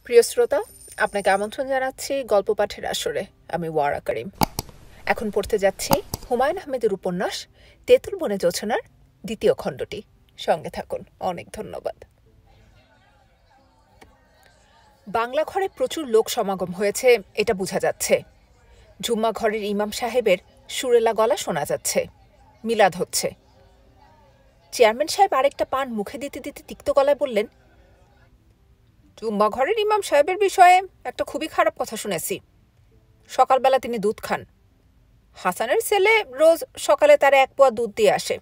প্রিয় শ্রোতা, আপনাকে আমন্ত্রণ জানাচ্ছি গল্প পাঠের আসরে। আমি ওয়ারা করিম। এখন পড়তে যাচ্ছি হুমায়ুন আহমেদের উপন্যাস তেঁতুল বনে জোছনার দ্বিতীয় খণ্ডটি। সঙ্গে থাকুন। অনেক ধন্যবাদ। বাংলা ঘরে প্রচুর লোক সমাগম হয়েছে, এটা বোঝা যাচ্ছে। জুম্মা ঘরের ইমাম সাহেবের সুরেলা গলা শোনা যাচ্ছে। মিলাদ হচ্ছে। চেয়ারম্যান সাহেব আরেকটা পান মুখে দিতে দিতে তিক্ত গলায় বললেন, জুম্মা ঘরের ইমাম সাহেবের বিষয়ে একটা খুবই খারাপ কথা শুনেছি। সকালবেলা তিনি দুধ খান। হাসানের ছেলে রোজ সকালে তার 1 পোয়া দুধ দিয়ে আসে।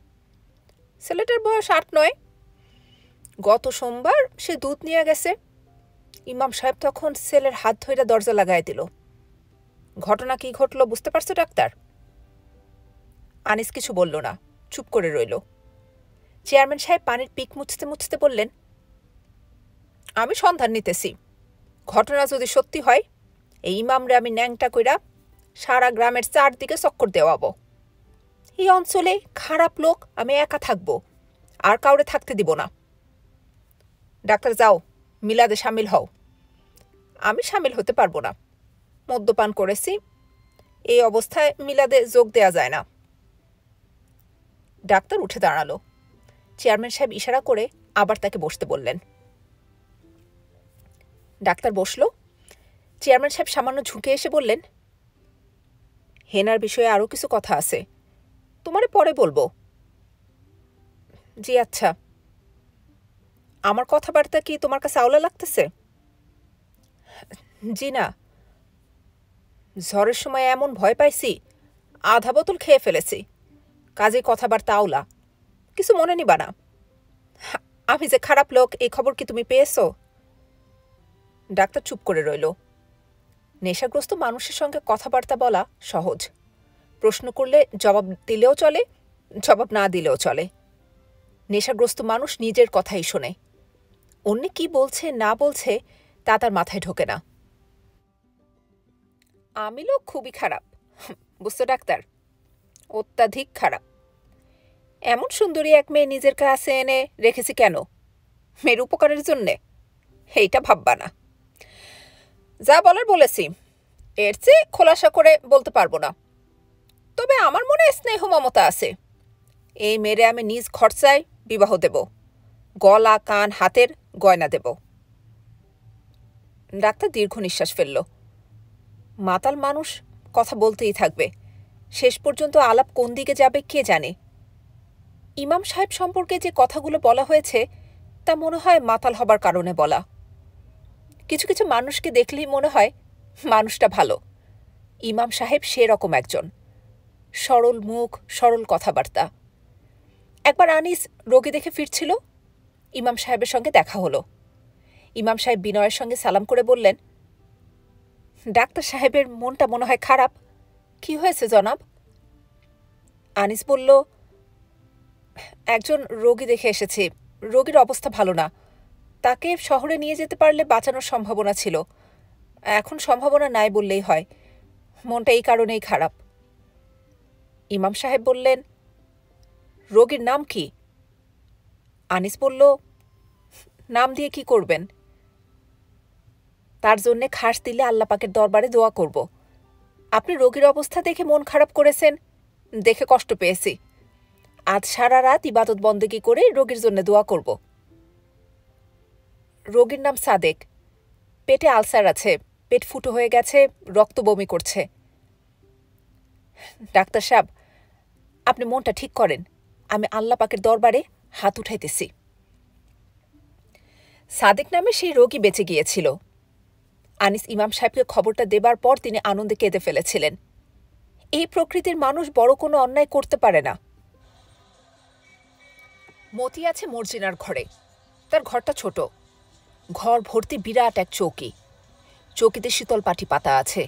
ছেলেটার বয়স 8-9। গত সোমবার সে দুধ নিয়ে গেছে। ইমাম সাহেব তখন ছেলের হাত ধরে দরজা লাগাই দিল। ঘটনা কি ঘটল বুঝতে পারছো ডাক্তার? আনিস কিছু বলল না, চুপ করে রইল। চেয়ারম্যান সাহেব পানির পিক মুছতে মুছতে বললেন, আমি সন্ধান নিতেছি। ঘটনা যদি সত্যি হয়, এই ইমামরে আমি ন্যাংটা কইরা সারা গ্রামের চারদিকে চক্কর দেওয়াবো। এই অঞ্চলে খারাপ লোক আমি একা থাকবো, আর কাউরে থাকতে দিব না। ডাক্তার যাও, মিলাদে সামিল হও। আমি সামিল হতে পারবো না, মদ্যপান করেছি। এই অবস্থায় মিলাদে যোগ দেয়া যায় না। ডাক্তার উঠে দাঁড়ালো। চেয়ারম্যান সাহেব ইশারা করে আবার তাকে বসতে বললেন। ডাক্তার বসল। চেয়ারম্যান সাহেব সামান্য ঝুঁকে এসে বললেন, হেনার বিষয়ে আরও কিছু কথা আছে, তোমারে পরে বলবো। জি আচ্ছা। আমার কথাবার্তা কি তোমার কাছে আওলা লাগতেছে? জি না। ঝড়ের সময় এমন ভয় পাইছি, আধা বোতল খেয়ে ফেলেছি। কাজে কথাবার্তা আওলা, কিছু মনে নিবা না। আমি যে খারাপ লোক এই খবর কি তুমি পেয়েছো? ডাক্তার চুপ করে রইল। নেশাগ্রস্ত মানুষের সঙ্গে কথাবার্তা বলা সহজ। প্রশ্ন করলে জবাব দিলেও চলে, জবাব না দিলেও চলে। নেশাগ্রস্ত মানুষ নিজের কথাই শোনে। অন্য কি বলছে না বলছে তা তার মাথায় ঢোকে না। আমি লোক খুবই খারাপ, বুঝতো ডাক্তার? অত্যাধিক খারাপ। এমন সুন্দরী এক মেয়ে নিজের কাছে এনে রেখেছি কেন? মেয়ের উপকারের জন্যে? এইটা ভাববা না। যা বলার বলেছি, এর চেয়ে খোলাসা করে বলতে পারবো না। তবে আমার মনে স্নেহ মমতা আছে। এই মেয়েরে আমি নিজ খরচায় বিবাহ দেব, গলা কান হাতের গয়না দেব। ডাক্তার দীর্ঘ নিঃশ্বাস ফেলল। মাতাল মানুষ কথা বলতেই থাকবে, শেষ পর্যন্ত আলাপ কোন দিকে যাবে কে জানে। ইমাম সাহেব সম্পর্কে যে কথাগুলো বলা হয়েছে তা মনে হয় মাতাল হবার কারণে বলা। কিছু কিছু মানুষকে দেখলেই মনে হয় মানুষটা ভালো। ইমাম সাহেব সেরকম একজন। সরল মুখ, সরল কথাবার্তা। একবার আনিস রোগী দেখে ফিরছিল, ইমাম সাহেবের সঙ্গে দেখা হলো। ইমাম সাহেব বিনয়ের সঙ্গে সালাম করে বললেন, ডাক্তার সাহেবের মনটা মনে হয় খারাপ। কি হয়েছে জনাব? আনিস বলল, একজন রোগী দেখে এসেছি, রোগীর অবস্থা ভালো না। তাকে শহরে নিয়ে যেতে পারলে বাঁচানোর সম্ভাবনা ছিল। এখন সম্ভাবনা নাই বললেই হয়। মনটা এই কারণেই খারাপ। ইমাম সাহেব বললেন, রোগীর নাম কি? আনিস বলল, নাম দিয়ে কি করবেন? তার জন্যে খাস দিলে আল্লাহ পাকের দরবারে দোয়া করব। আপনি রোগীর অবস্থা দেখে মন খারাপ করেছেন, দেখে কষ্ট পেয়েছি। আজ সারা রাত ইবাদত বন্দেগী করে রোগীর জন্য দোয়া করব। রোগীর নাম সাদেক। পেটে আলসার আছে, পেট ফুটো হয়ে গেছে, রক্ত বমি করছে। ডাক্তার সাহেব, আপনি মনটা ঠিক করেন, আমি আল্লাহ পাকের দরবারে হাত উঠাইতেছি। সাদেক নামে সেই রোগী বেঁচে গিয়েছিল। আনিস ইমাম সাহেবকে খবরটা দেবার পর তিনি আনন্দে কেঁদে ফেলেছিলেন। এই প্রকৃতির মানুষ বড় কোনো অন্যায় করতে পারে না। মতি আছে মর্জিনার ঘরে। তার ঘরটা ছোট। ঘর ভর্তি বিরাট এক চৌকি। চৌকিতে শীতল পাটি পাতা আছে।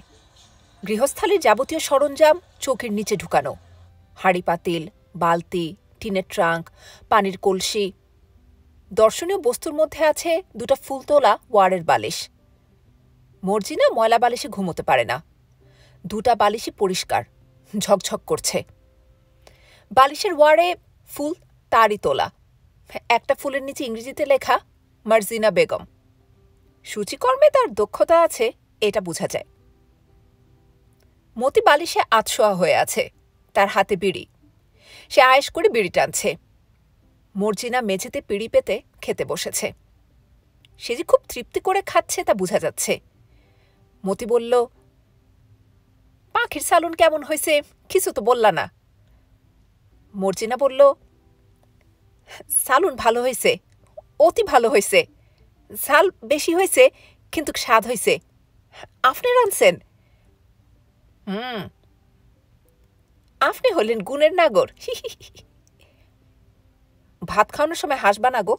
গৃহস্থালির যাবতীয় সরঞ্জাম চৌকির নিচে ঢুকানো। হাঁড়ি পাতিল, বালতি, টিনের ট্রাঙ্ক, পানির কলসি। দর্শনীয় বস্তুর মধ্যে আছে 2টা ফুলতোলা ওয়ারের বালিশ। মর্জিনা ময়লা বালিশে ঘুমোতে পারে না। 2টা বালিশই পরিষ্কার, ঝকঝক করছে। বালিশের ওয়ারে ফুল তারই তোলা। একটা ফুলের নিচে ইংরেজিতে লেখা মার্জিনা বেগম। সূচিকর্মে তার দক্ষতা আছে এটা বোঝা যায়। মতি বালিশে আতশোয়া হয়ে আছে, তার হাতে বিড়ি। সে আয়েশ করে বিড়ি টানছে। মর্জিনা মেঝেতে পিড়ি পেতে খেতে বসেছে। সে যে খুব তৃপ্তি করে খাচ্ছে তা বোঝা যাচ্ছে। মতি বলল, পাখির সালুন কেমন হয়েছে কিছু তো বললা না। মর্জিনা বলল, সালুন ভালো হয়েছে, অতি ভালো হয়েছে। ঝাল বেশি হয়েছে কিন্তু স্বাদ হয়েছে। আপনি রাঁধছেন? আপনি হলেন গুণের নাগর। ভাত খাওয়ানোর সময় হাসবা না গো।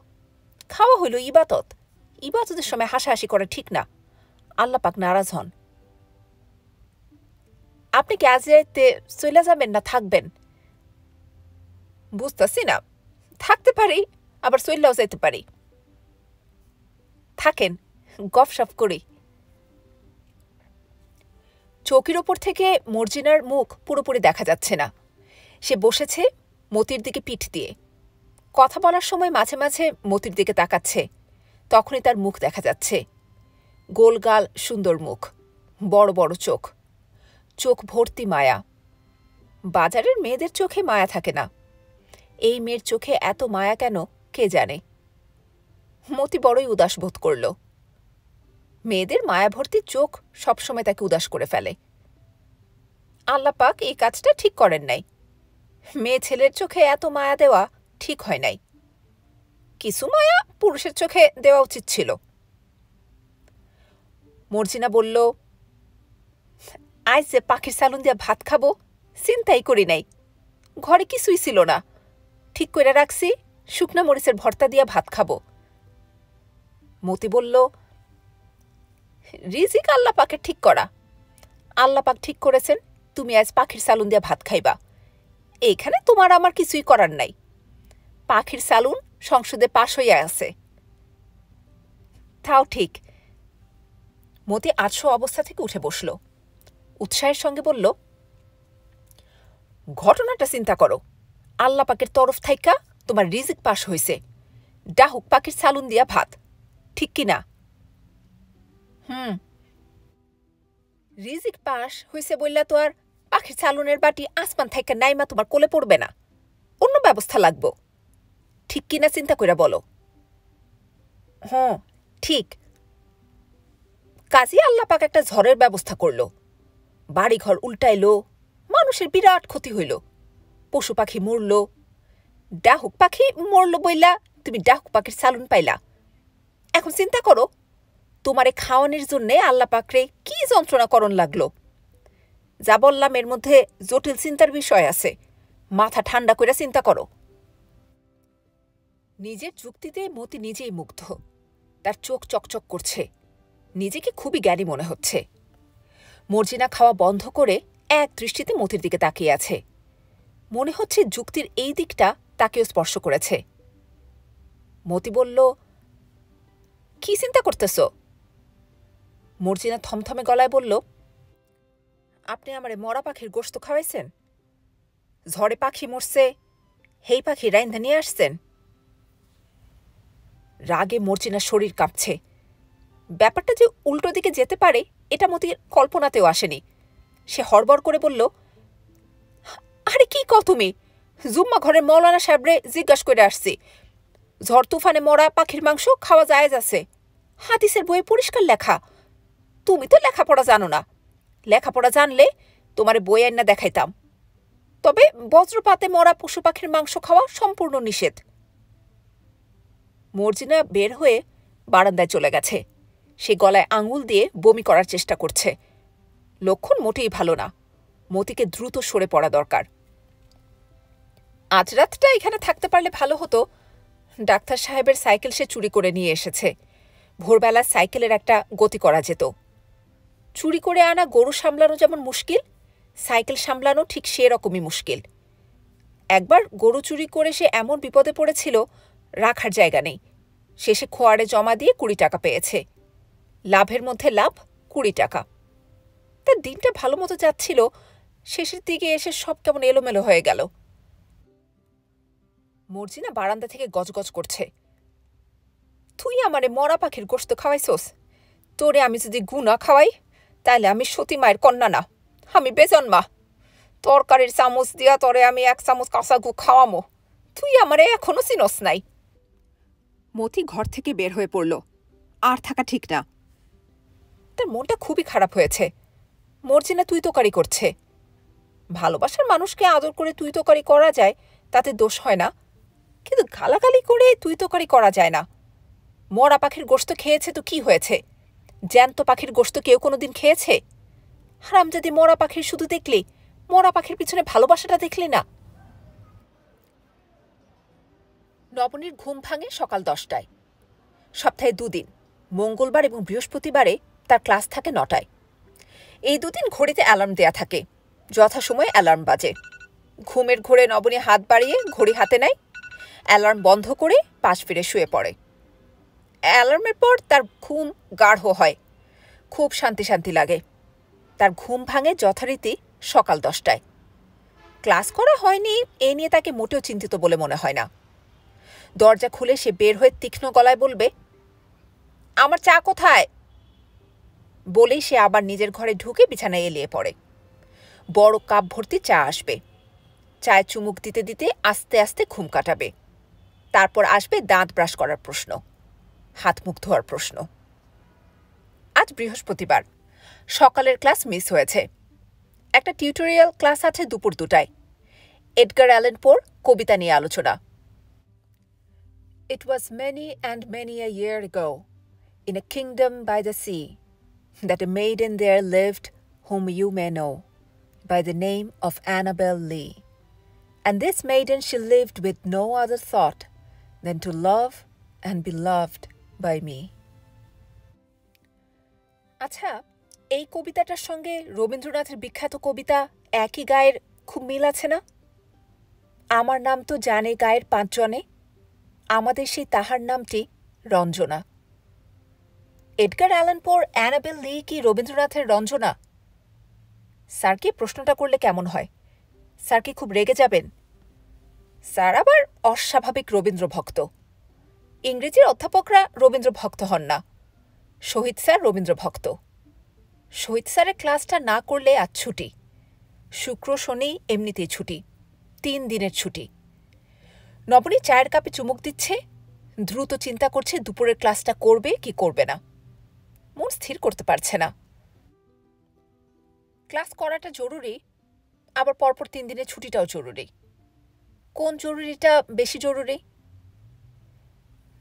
খাওয়া হইল ইবাদত, ইবাদতের সময় হাসাহাসি করা ঠিক না। আল্লাহ পাক নারাজ হন। আপনি কি আজ রাইতে চলে যাবেন না থাকবেন? বুঝতেছি না, থাকতে পারি আবার চললেও যেতে পারি। থাকেন, গপসপ করি। চৌকির ওপর থেকে মর্জিনার মুখ পুরোপুরি দেখা যাচ্ছে না। সে বসেছে মতির দিকে পিঠ দিয়ে। কথা বলার সময় মাঝে মাঝে মতির দিকে তাকাচ্ছে। তখনই তার মুখ দেখা যাচ্ছে। গোল গাল, সুন্দর মুখ, বড় বড় চোখ, চোখ ভর্তি মায়া। বাজারের মেয়েদের চোখে মায়া থাকে না, এই মেয়ের চোখে এত মায়া কেন কে জানে। মতি বড়ই উদাস বোধ করল। মেয়েদের মায়াভর্তি চোখ সবসময় তাকে উদাস করে ফেলে। আল্লাহ পাক এই কাজটা ঠিক করেন নাই। মেয়ে ছেলের চোখে এত মায়া দেওয়া ঠিক হয় নাই। কিছু মায়া পুরুষের চোখে দেওয়া উচিত ছিল। মর্জিনা বলল, আজ যে পাখির সালুন দিয়া ভাত খাবো চিন্তাই করি নাই। ঘরে কিছুই ছিল না, ঠিক করে রাখছি শুকনা মরিচের ভর্তা দিয়া ভাত খাবো। মতি বলল, রিজিক আল্লাহ পাকে ঠিক করা। আল্লাহ পাক ঠিক করেছেন তুমি আজ পাখির সালুন দিয়া ভাত খাইবা। এইখানে তোমার আমার কিছুই করার নাই। পাখির সালুন সংসদে পাশ হইয়া আছে। তাও ঠিক। মতি আটশো অবস্থা থেকে উঠে বসল। উৎসাহের সঙ্গে বলল, ঘটনাটা চিন্তা করো। আল্লাহ পাকের তরফ থাইকা তোমার রিজিক পাশ হইছে, ডাহুক পাখির সালুন দিয়া ভাত, ঠিক কিনা? রিজিক পাশ হইছে বললা তো আর পাখির সালুনের বাটি আসমান থাইকা নাইমা তোমার কোলে পড়বে না। অন্য ব্যবস্থা লাগবো, ঠিক কিনা চিন্তা কইরা বলো। ঠিক। কাজী আল্লাহ পাক একটা ঝড়ের ব্যবস্থা করল, বাড়িঘর উল্টাইলো, মানুষের বিরাট ক্ষতি হইল, পশু পাখি মরল। ডাহুক পাখি মরল বইলা তুমি ডাহুক পাখির সালুন পাইলা। এখন চিন্তা করো, তোমারে খাওয়ানোর জন্যে আল্লাহ পাকরে কি যন্ত্রণা করণ লাগলো। যা বললাম এর মধ্যে জটিল চিন্তার বিষয় আছে, মাথা ঠান্ডা করে চিন্তা করো। নিজের যুক্তিতে মতি নিজেই মুগ্ধ। তার চোখ চকচক করছে, নিজেকে খুবই জ্ঞানী মনে হচ্ছে। মর্জিনা খাওয়া বন্ধ করে এক দৃষ্টিতে মতির দিকে তাকিয়ে আছে। মনে হচ্ছে যুক্তির এই দিকটা তাকেও স্পর্শ করেছে। মতি বলল, কি চিন্তা করতেছ? মর্জিনা থমথমে গলায় বলল, আপনি আমারে মরা পাখির গোশত খাওয়াইছেন? ঝড়ে পাখি মরছে, হেই পাখি রাইন্ধা নিয়ে আসছেন? রাগে মর্জিনার শরীর কাঁপছে। ব্যাপারটা যে উল্টো দিকে যেতে পারে এটা মতির কল্পনাতেও আসেনি। সে হড়বড় করে বলল, আরে কি কও তুমি? জুম্মা ঘরের মৌলানা সাহেবরে জিজ্ঞাসা করে আসছি, ঝড় তুফানে মরা পাখির মাংস খাওয়া জায়েজ আছে। হাদিসের বইয়ে পরিষ্কার লেখা। তুমি তো লেখাপড়া জানো না, লেখাপড়া জানলে তোমারে বই আইনা দেখাইতাম। তবে বজ্রপাতে মরা পশু পাখির মাংস খাওয়া সম্পূর্ণ নিষেধ। মর্জিনা বের হয়ে বারান্দায় চলে গেছে। সে গলায় আঙুল দিয়ে বমি করার চেষ্টা করছে। লক্ষণ মোটেই ভালো না। মতিকে দ্রুত সরে পড়া দরকার। আজ রাতটা এখানে থাকতে পারলে ভালো হতো। ডাক্তার সাহেবের সাইকেল সে চুরি করে নিয়ে এসেছে। ভোরবেলা সাইকেলের একটা গতি করা যেত। চুরি করে আনা গরু সামলানো যেমন মুশকিল, সাইকেল সামলানো ঠিক সেরকমই মুশকিল। একবার গরু চুরি করে সে এমন বিপদে পড়েছিল, রাখার জায়গা নেই। শেষে খোয়াড়ে জমা দিয়ে 20 টাকা পেয়েছে। লাভের মধ্যে লাভ 20 টাকা। তার দিনটা ভালো মতো যাচ্ছিল, শেষের দিকে এসে সব কেমন এলোমেলো হয়ে গেল। মর্জিনা বারান্দা থেকে গজগজ করছে, তুই আমারে মরা পাখির গোশত খাওয়াইছোস? তোরে আমি যদি গু না খাওয়াই তাইলে আমি সতী মায়ের কন্যা না, আমি বেজন্মা। তরকারির চামচ দিয়া তোরে আমি 1 চামচ কাঁচা গু খাওয়ামো, তুই আমারে এখনো চিনস নাই। মতি ঘর থেকে বের হয়ে পড়ল। আর থাকা ঠিক না। তার মনটা খুবই খারাপ হয়েছে। মর্জিনা তুই তোকারি করছে। ভালোবাসার মানুষকে আদর করে তুই তোকারি করা যায়, তাতে দোষ হয় না, কিন্তু গালাগালি করে তুই তোকারি করা যায় না। মরা পাখির গোশত খেয়েছে তো কি হয়েছে? জ্যান্ত পাখির গোশত কেউ কোনোদিন খেয়েছে? হারামজাদি মরা পাখির শুধু দেখলি, মরা পাখির পিছনে ভালোবাসাটা দেখলি না? নবনীর ঘুম ভাঙে সকাল 10টায়। সপ্তাহে 2 দিন, মঙ্গলবার এবং বৃহস্পতিবারে তার ক্লাস থাকে 9টায়। এই 2 দিন ঘড়িতে অ্যালার্ম দেয়া থাকে, যথাসময়ে অ্যালার্ম বাজে। ঘুমের ঘোরে নবনী হাত বাড়িয়ে ঘড়ি হাতে নেয়, অ্যালার্ম বন্ধ করে পাশ ফিরে শুয়ে পড়ে। অ্যালার্মের পর তার ঘুম গাঢ় হয়, খুব শান্তি শান্তি লাগে। তার ঘুম ভাঙে যথারীতি সকাল 10টায়। ক্লাস করা হয়নি এ নিয়ে তাকে মোটেও চিন্তিত বলে মনে হয় না। দরজা খুলে সে বের হয়ে তীক্ষ্ণ গলায় বলবে, আমার চা কোথায়? বলেই সে আবার নিজের ঘরে ঢুকে বিছানায় এলিয়ে পড়ে। বড় কাপ ভর্তি চা আসবে। চায়ে চুমুক দিতে দিতে আস্তে আস্তে ঘুম কাটাবে। তারপর আসবে দাঁত ব্রাশ করার প্রশ্ন, হাত মুখ ধোয়ার প্রশ্ন। আজ বৃহস্পতিবার, সকালের ক্লাস মিস হয়েছে। একটা টিউটোরিয়াল ক্লাস আছে দুপুর 2টায়। এডগার অ্যালান পোর কবিতা নিয়ে আলোচনা। It was many and many a year ago, in a kingdom by the sea, that a maiden there lived whom you may know, by the name of Annabel Lee. And this maiden she lived with no other thought than to love and be loved by me. আচ্ছা, এই কবিতাটার সঙ্গে রবীন্দ্রনাথের বিখ্যাত কবিতা একই গায়ের খুব মিল আছে না? আমার নাম তো জানে গায়ের 5 জনে, আমাদের সেই তাহার নামটি রঞ্জনা। এডগার অ্যালান পোর অ্যানাবেল লি কি রবীন্দ্রনাথের রঞ্জনা? স্যারকে প্রশ্নটা করলে কেমন হয়? স্যার কি খুব রেগে যাবেন? স্যার আবার অস্বাভাবিক রবীন্দ্র ভক্ত। ইংরেজির অধ্যাপকরা রবীন্দ্র ভক্ত হন না। শহীদ স্যার রবীন্দ্র ভক্ত। শহীদ স্যারের ক্লাসটা না করলে আজ ছুটি। শুক্র শনি এমনিতেই ছুটি, 3 দিনের ছুটি। নবনী চায়ের কাপে চুমুক দিচ্ছে, দ্রুত চিন্তা করছে দুপুরের ক্লাসটা করবে কি করবে না। মন স্থির করতে পারছে না। ক্লাস করাটা জরুরি, আবার পরপর 3 দিনের ছুটিটাও জরুরি। কোন জরুরিটা বেশি জরুরি?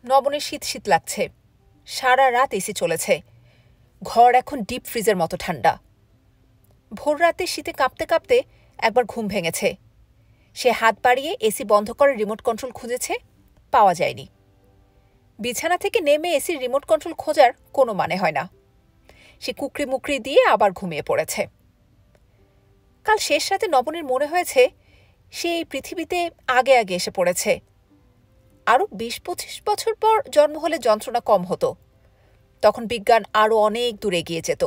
নবনীর শীত শীত লাগছে। সারা রাত এসি চলেছে। ঘর এখন ডিপ ফ্রিজের মতো ঠান্ডা। ভোর রাতে শীতে কাঁপতে কাঁপতে একবার ঘুম ভেঙেছে। সে হাত বাড়িয়ে এসি বন্ধ করে রিমোট কন্ট্রোল খুঁজেছে, পাওয়া যায়নি। বিছানা থেকে নেমে এসির রিমোট কন্ট্রোল খোঁজার কোনো মানে হয় না। সে কুকরি মুকরি দিয়ে আবার ঘুমিয়ে পড়েছে। কাল শেষ রাতে নবনীর মনে হয়েছে সে এই পৃথিবীতে আগে আগে এসে পড়েছে। আরও 20-25 বছর পর জন্ম হলে যন্ত্রণা কম হতো। তখন বিজ্ঞান আরও অনেক দূরে এগিয়ে যেত।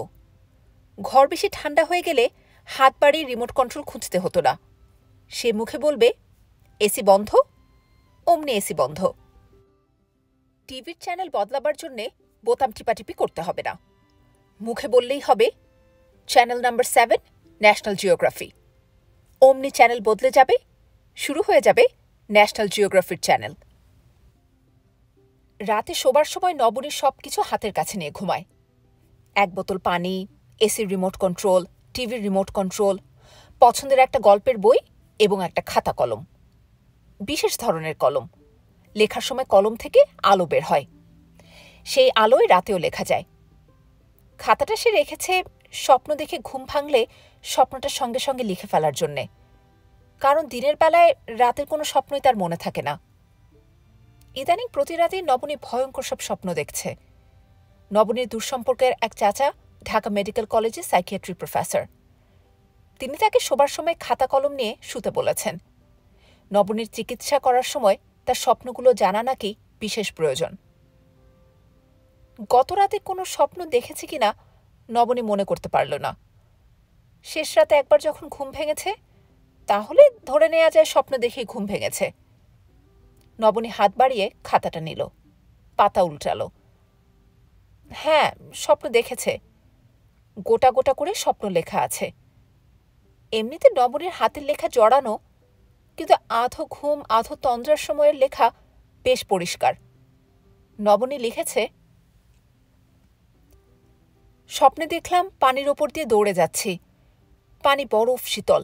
ঘর বেশি ঠান্ডা হয়ে গেলে হাত বাড়িয়ে রিমোট কন্ট্রোল খুঁজতে হতো না। সে মুখে বলবে, এসি বন্ধ, অমনি এসি বন্ধ। টিভির চ্যানেল বদলাবার জন্যে বোতাম টিপাটিপি করতে হবে না। মুখে বললেই হবে, চ্যানেল নাম্বার 7 ন্যাশনাল জিওগ্রাফি। অমনি চ্যানেল বদলে যাবে, শুরু হয়ে যাবে ন্যাশনাল জিওগ্রাফির চ্যানেল। রাতে শোবার সময় নবনী সব কিছু হাতের কাছে নিয়ে ঘুমায়। 1 বোতল পানি, এসির রিমোট কন্ট্রোল, টিভির রিমোট কন্ট্রোল, পছন্দের একটা গল্পের বই এবং একটা খাতা কলম। বিশেষ ধরনের কলম। লেখার সময় কলম থেকে আলো বের হয়। সেই আলোয় রাতেও লেখা যায়। খাতাটা সে রেখেছে স্বপ্ন দেখে ঘুম ভাঙলে স্বপ্নটা সঙ্গে সঙ্গে লিখে ফেলার জন্যে। কারণ দিনের বেলায় রাতের কোনো স্বপ্নই তার মনে থাকে না। ইদানিং প্রতি রাতেই নবনী ভয়ঙ্কর সব স্বপ্ন দেখছে। নবনীর দূরসম্পর্কের এক চাচা ঢাকা মেডিকেল কলেজে সাইকিয়াট্রি প্রফেসর। তিনি তাকে শোবার সময় খাতা কলম নিয়ে শুতে বলেছেন। নবনীর চিকিৎসা করার সময় তার স্বপ্নগুলো জানা নাকি বিশেষ প্রয়োজন। গত রাতে কোনো স্বপ্ন দেখেছে কিনা নবনী মনে করতে পারল না। শেষ রাতে একবার যখন ঘুম ভেঙেছে, তাহলে ধরে নেওয়া যায় স্বপ্ন দেখেই ঘুম ভেঙেছে। নবনী হাত বাড়িয়ে খাতাটা নিল, পাতা উল্টালো। হ্যাঁ, স্বপ্ন দেখেছে। গোটা গোটা করে স্বপ্ন লেখা আছে। এমনিতে নবনীর হাতের লেখা জড়ানো, কিন্তু আধো ঘুম আধো তন্দ্রার সময়ের লেখা বেশ পরিষ্কার। নবনী লিখেছে, স্বপ্নে দেখলাম পানির ওপর দিয়ে দৌড়ে যাচ্ছি। পানি বরফ শীতল।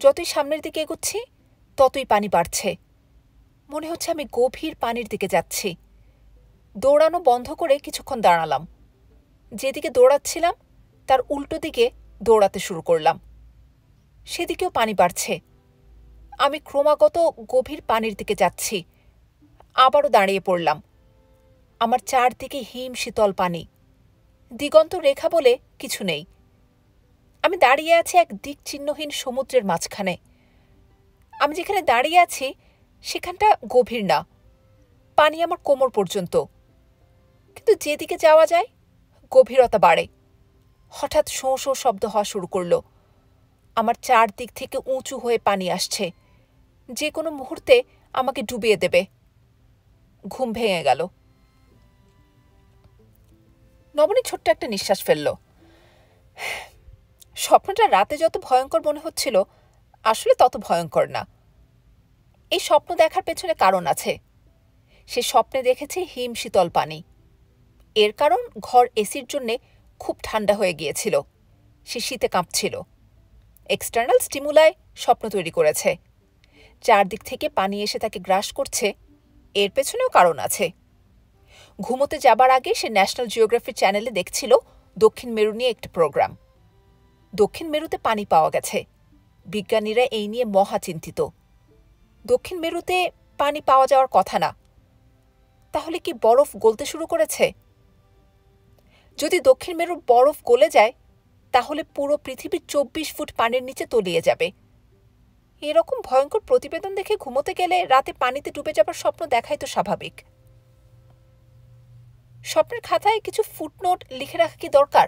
যতই সামনের দিকে এগোচ্ছি ততই পানি বাড়ছে। মনে হচ্ছে আমি গভীর পানির দিকে যাচ্ছি। দৌড়ানো বন্ধ করে কিছুক্ষণ দাঁড়ালাম। যেদিকে দৌড়াচ্ছিলাম তার উল্টো দিকে দৌড়াতে শুরু করলাম। সেদিকেও পানি বাড়ছে। আমি ক্রমাগত গভীর পানির দিকে যাচ্ছি। আবারও দাঁড়িয়ে পড়লাম। আমার চারদিকে হিম শীতল পানি। দিগন্ত রেখা বলে কিছু নেই। আমি দাঁড়িয়ে আছি এক দিকচিহ্নহীন সমুদ্রের মাঝখানে। আমি যেখানে দাঁড়িয়ে আছি সেখানটা গভীর না, পানি আমার কোমর পর্যন্ত। কিন্তু যেদিকে যাওয়া যায় গভীরতা বাড়ে। হঠাৎ শোঁ শোঁ শব্দ হওয়া শুরু করল। আমার চারদিক থেকে উঁচু হয়ে পানি আসছে, যে কোনো মুহূর্তে আমাকে ডুবিয়ে দেবে। ঘুম ভেঙে গেল। নবনী ছোট্ট একটা নিঃশ্বাস ফেলল। স্বপ্নটা রাতে যত ভয়ঙ্কর মনে হচ্ছিল আসলে তত ভয়ঙ্কর না। এই স্বপ্ন দেখার পেছনে কারণ আছে। সে স্বপ্নে দেখেছে হিম শীতল পানি। এর কারণ ঘর এসির জন্যে খুব ঠান্ডা হয়ে গিয়েছিল। সে শীতে কাঁপছিল। এক্সটার্নাল স্টিমুলাই স্বপ্ন তৈরি করেছে। চারদিক থেকে পানি এসে তাকে গ্রাস করছে, এর পেছনেও কারণ আছে। ঘুমোতে যাবার আগে সে ন্যাশনাল জিওগ্রাফি চ্যানেলে দেখছিল দক্ষিণ মেরু নিয়ে একটি প্রোগ্রাম। দক্ষিণ মেরুতে পানি পাওয়া গেছে। বিজ্ঞানীরা এই নিয়ে মহা চিন্তিত। দক্ষিণ মেরুতে পানি পাওয়া যাওয়ার কথা না। তাহলে কি বরফ গলতে শুরু করেছে? যদি দক্ষিণ মেরুর বরফ গলে যায় তাহলে পুরো পৃথিবী 24 ফুট পানির নিচে তলিয়ে যাবে। এরকম ভয়ঙ্কর প্রতিবেদন দেখে ঘুমোতে গেলে রাতে পানিতে ডুবে যাবার স্বপ্ন দেখাই তো স্বাভাবিক। স্বপ্নের খাতায় কিছু ফুটনোট লিখে রাখা কি দরকার?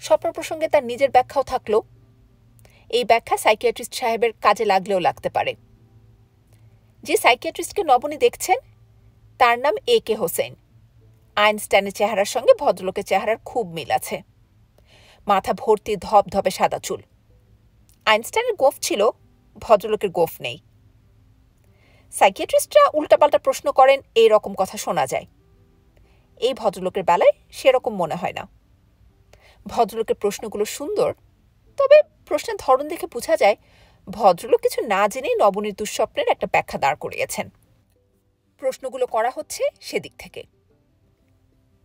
স্বপ্ন প্রসঙ্গে তার নিজের ব্যাখ্যাও থাকলো। এই ব্যাখ্যা সাইকিয়াট্রিস্ট সাহেবের কাজে লাগলেও লাগতে পারে। যে সাইকিয়াট্রিস্টকে নবনী দেখছেন তার নাম A.K. হোসেন। আইনস্টাইনের চেহারার সঙ্গে ভদ্রলোকের চেহারার খুব মিল আছে। মাথা ভর্তি ধবধবে সাদা চুল। আইনস্টাইনের গোঁফ ছিল, ভদ্রলোকের গোঁফ নেই। সাইকিয়াট্রিস্টরা উল্টাপাল্টা প্রশ্ন করেন, এই রকম কথা শোনা যায়। এই ভদ্রলোকের বেলায় সেরকম মনে হয় না। ভদ্রলোকের প্রশ্নগুলো সুন্দর, তবে প্রশ্নের ধরন দেখে বোঝা যায় ভদ্রলোক কিছু না জেনেই নবনীর দুঃস্বপ্নের একটা ব্যাখ্যা দাঁড় করিয়েছেন। প্রশ্নগুলো করা হচ্ছে সেদিক থেকে।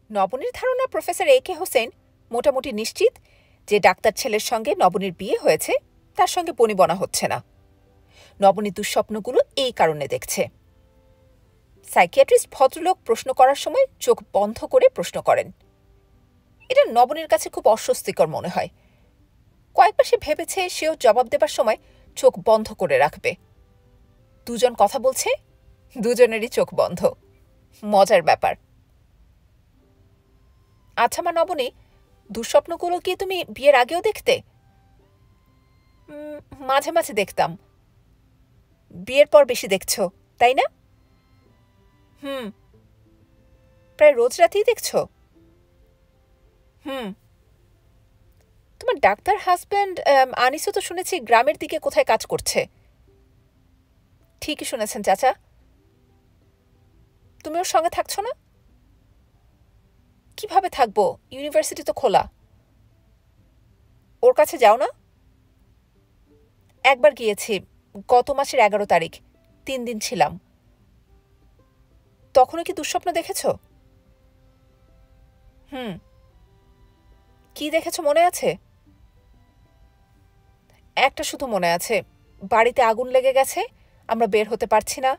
নবনীর ধারণা প্রফেসর A.K. হোসেন মোটামুটি নিশ্চিত যে ডাক্তার ছেলের সঙ্গে নবনীর বিয়ে হয়েছে তার সঙ্গে বনিবনা হচ্ছে না। নবনী দুঃস্বপ্নগুলো এই কারণে দেখছে। সাইকিয়াট্রিস্ট ভদ্রলোক প্রশ্ন করার সময় চোখ বন্ধ করে প্রশ্ন করেন। এটা নবনীর কাছে খুব অস্বস্তিকর মনে হয়। কয়েকবার সে ভেবেছে সেও জবাব দেবার সময় চোখ বন্ধ করে রাখবে। দুজন কথা বলছে, দুজনেরই চোখ বন্ধ। মজার ব্যাপার। আচ্ছা মা নবনী, দুঃস্বপ্নগুলো কি তুমি বিয়ের আগেও দেখতে? মাঝে মাঝে দেখতাম। বিয়ের পর বেশি দেখছো, তাই না? প্রায় রোজ রাতেই দেখছো? তোমার ডাক্তার হাজব্যান্ড আনিসও তো শুনেছি গ্রামের দিকে কোথায় কাজ করছে। ঠিকই শুনেছেন চাচা। তুমি ওর সঙ্গে থাকছো না? কিভাবে থাকবো, ইউনিভার্সিটি তো খোলা। ওর কাছে যাও না? একবার গিয়েছি, গত মাসের 11 তারিখ, 3 দিন ছিলাম। তখনও কি দুঃস্বপ্ন দেখেছ? কি দেখেছ মনে আছে? একটা শুধু মনে আছে, বাড়িতে আগুন লেগে গেছে, আমরা বের হতে পারছি না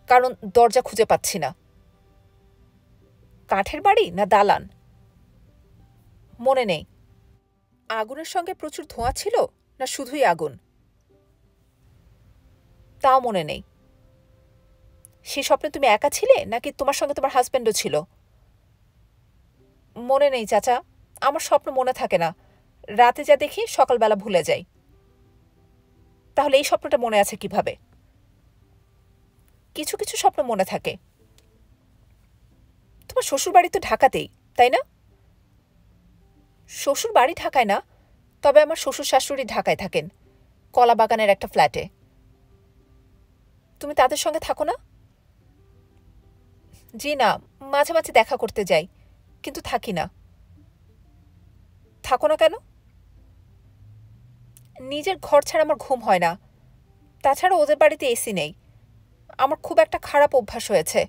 কারণ দরজা খুঁজে পাচ্ছি না। কাঠের বাড়ি না দালান মনে নেই। আগুনের সঙ্গে প্রচুর ধোঁয়া ছিল না শুধুই আগুন তাও মনে নেই। সে স্বপ্নে তুমি একা ছিলে নাকি তোমার সঙ্গে তোমার হাজব্যান্ডও ছিল? মনে নেই চাচা, আমার স্বপ্ন মনে থাকে না। রাতে যা দেখি সকালবেলা ভুলে যাই। তাহলে এই স্বপ্নটা মনে আছে কিভাবে? কিছু কিছু স্বপ্ন মনে থাকে। তোমার শ্বশুর বাড়ি তো ঢাকাতেই, তাই না? শ্বশুর বাড়ি ঢাকায় না, তবে আমার শ্বশুর শাশুড়ি ঢাকায় থাকেন, কলা বাগানের একটা ফ্ল্যাটে। তুমি তাদের সঙ্গে থাকো না? জি না, মাঝে মাঝে দেখা করতে যাই, কিন্তু থাকি না। থাকো না কেন? নিজের ঘর ছাড়া আমার ঘুম হয় না। তাছাড়া ওদের বাড়িতে এসি নেই। আমার খুব একটা খারাপ অভ্যাস হয়েছে,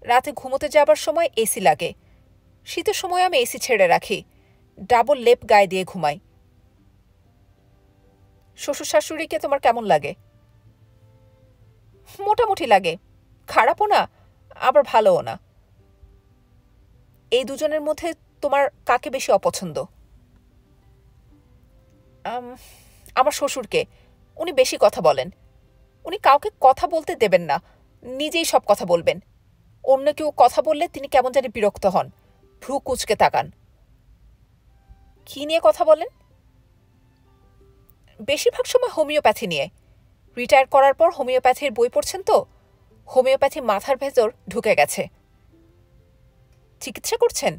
রাতে ঘুমোতে যাবার সময় এসি লাগে। শীতের সময় আমি এসি ছেড়ে রাখি, ডাবল লেপ গায়ে দিয়ে ঘুমাই। শ্বশুর শাশুড়িকে তোমার কেমন লাগে? মোটামুটি লাগে, খারাপও না আবার ভালোও না। এই দুজনের মধ্যে তোমার কাকে বেশি অপছন্দ? আমার শ্বশুরকে। উনি বেশি কথা বলেন। উনি কাউকে কথা বলতে দেবেন না, নিজেই সব কথা বলবেন। অন্য কেউ কথা বললে তিনি কেমন জানি বিরক্ত হন, ভ্রু কুঁচকে তাকান। কি নিয়ে কথা বলেন? বেশিরভাগ সময় হোমিওপ্যাথি নিয়ে। রিটায়ার করার পর হোমিওপ্যাথির বই পড়ছেন তো, হোমিওপ্যাথি মাথার ভেতর ঢুকে গেছে। চিকিৎসা করছেন?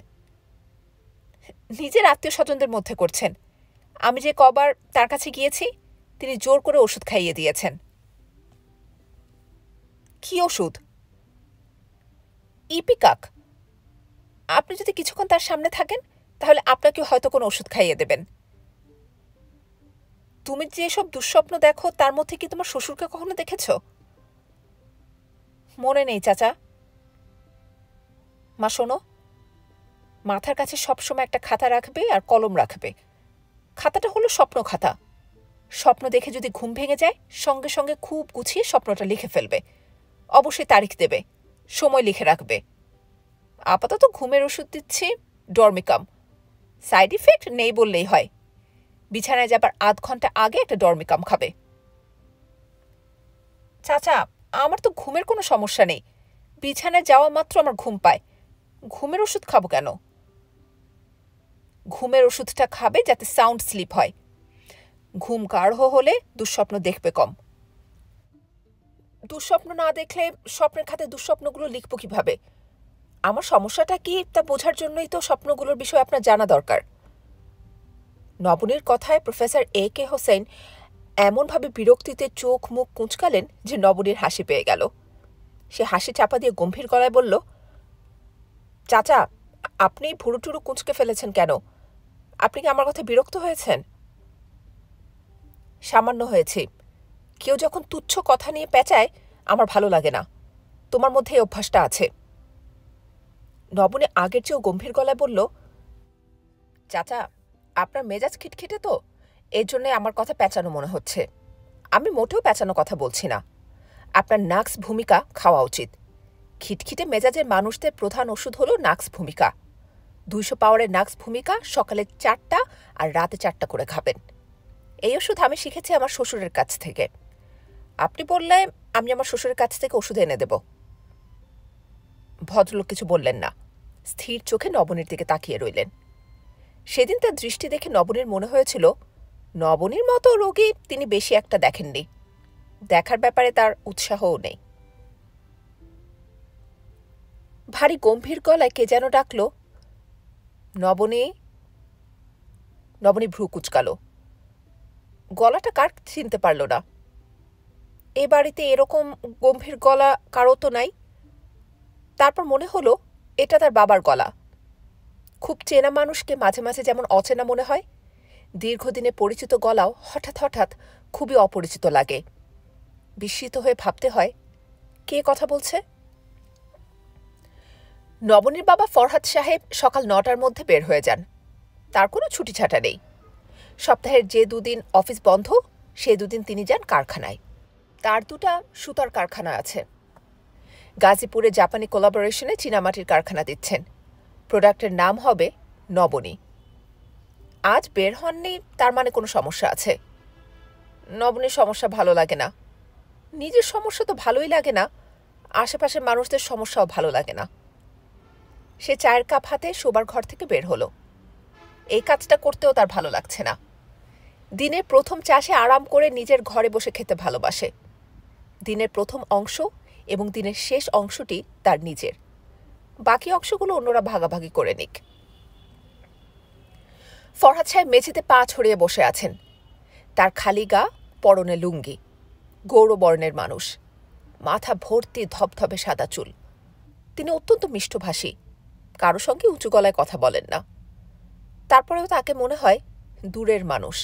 নিজের আত্মীয় স্বজনদের মধ্যে করছেন। আমি যে কবার তার কাছে গিয়েছি, তিনি জোর করে ওষুধ খাইয়ে দিয়েছেন। কি ওষুধ? ইপিকাক। আপনি যদি কিছুক্ষণ তার সামনে থাকেন, তাহলে আপনাকেও হয়তো কোনো ওষুধ খাইয়ে দেবেন। তুমি যেসব দুঃস্বপ্ন দেখো, তার মধ্যে কি তোমার শ্বশুরকে কখনো দেখেছ? মনে নেই চাচা। মা শোনো, মাথার কাছে সবসময় একটা খাতা রাখবে আর কলম রাখবে। খাতাটা হলো স্বপ্ন খাতা। স্বপ্ন দেখে যদি ঘুম ভেঙে যায়, সঙ্গে সঙ্গে খুব গুছিয়ে স্বপ্নটা লিখে ফেলবে। অবশ্যই তারিখ দেবে, সময় লিখে রাখবে। আপাতত ঘুমের ওষুধ দিচ্ছি, ডরমিকাম। সাইড ইফেক্ট নেই বললেই হয়। বিছানায় যাবার আধ ঘন্টা আগে একটা ডরমিকাম খাবে। চাচা, আমার তো ঘুমের কোনো সমস্যা নেই। বিছানায় যাওয়া মাত্র আমার ঘুম পায়। ঘুমের ওষুধ খাবো কেন? ঘুমের ওষুধটা খাবে যাতে সাউন্ড স্লিপ হয়। ঘুম গাঢ় হলে দুঃস্বপ্ন দেখবে কম। দুঃস্বপ্ন না দেখলে স্বপ্নের খাতে দুঃস্বপ্নগুলো লিখব কিভাবে? আমার সমস্যাটা কি তা বোঝার জন্যই তো স্বপ্নগুলোর বিষয়ে আপনার জানা দরকার। নবনীর কথায় প্রফেসর এ কে হোসেন এমনভাবে বিরক্তিতে চোখ মুখ কুঁচকালেন যে নবনীর হাসি পেয়ে গেল। সে হাসি চাপা দিয়ে গম্ভীর গলায় বলল, চাচা, আপনি ভুরু টুরু কুঁচকে ফেলেছেন কেন? আপনি কি আমার কথা বিরক্ত হয়েছেন? সামান্য হয়েছি। কেউ যখন তুচ্ছ কথা নিয়ে পেঁচায়, আমার ভালো লাগে না। তোমার মধ্যে এই অভ্যাসটা আছে। নবনী আগের চেয়েও গম্ভীর গলায় বলল, চাচা, আপনার মেজাজ খিটখিটে তো, এর জন্য আমার কথা পেঁচানো মনে হচ্ছে। আমি মোটেও পেঁচানো কথা বলছি না। আপনার নাক্স ভূমিকা খাওয়া উচিত। খিটখিটে মেজাজের মানুষদের প্রধান ওষুধ হলো নাক্স ভূমিকা। 200 পাওয়ারের নাক্স ভূমিকা সকালে 4টা আর রাতে 4টা করে খাবেন। এই ওষুধ আমি শিখেছি আমার শ্বশুরের কাছ থেকে। আপনি বললে আমি আমার শ্বশুরের কাছ থেকে ওষুধ এনে দেব। ভদ্রলোক কিছু বললেন না, স্থির চোখে নবনীর দিকে তাকিয়ে রইলেন। সেদিন তার দৃষ্টি দেখে নবনীর মনে হয়েছিল, নবনীর মতো রোগী তিনি বেশি একটা দেখেননি। দেখার ব্যাপারে তার উৎসাহও নেই। ভারী গম্ভীর গলায় কে যেন ডাকল, নবনী। নবনী ভ্রু কুঁচকাল। গলাটা কার চিনতে পারল না। এ বাড়িতে এরকম গম্ভীর গলা কারও তো নাই। তারপর মনে হলো এটা তার বাবার গলা। খুব চেনা মানুষকে মাঝে মাঝে যেমন অচেনা মনে হয়, দীর্ঘদিনে পরিচিত গলাও হঠাৎ হঠাৎ খুবই অপরিচিত লাগে। বিস্মিত হয়ে ভাবতে হয়, কে কথা বলছে? নবনীর বাবা ফরহাদ সাহেব সকাল 9টার মধ্যে বের হয়ে যান। তার কোনো ছুটি ছাটা নেই। সপ্তাহের যে দুদিন অফিস বন্ধ, সে দুদিন তিনি যান কারখানায়। তার 2টা সুতার কারখানা আছে। গাজীপুরে জাপানি কোলাবোরেশনে চীনামাটির কারখানা দিচ্ছেন। প্রোডাক্টের নাম হবে নবনী। আজ বের হননি তার মানে কোনো সমস্যা আছে। নবনীর সমস্যা ভালো লাগে না। নিজের সমস্যা তো ভালোই লাগে না, আশেপাশের মানুষদের সমস্যাও ভালো লাগে না। সে চায়ের কাপ হাতে শোবার ঘর থেকে বের হলো। এই কাজটা করতেও তার ভালো লাগছে না। দিনের প্রথম চাষে আরাম করে নিজের ঘরে বসে খেতে ভালোবাসে। দিনের প্রথম অংশ এবং দিনের শেষ অংশটি তার নিজের। বাকি অংশগুলো অন্যরা ভাগাভাগি করে নিক। ফরহাদ সাহেব মেঝেতে পা ছড়িয়ে বসে আছেন। তার খালি গা, পরনে লুঙ্গি, গৌরবর্ণের মানুষ, মাথা ভর্তি ধবধবে সাদা চুল। তিনি অত্যন্ত মিষ্টভাষী, কারো সঙ্গে উঁচু গলায় কথা বলেন না। তারপরেও তাকে মনে হয় দূরের মানুষ,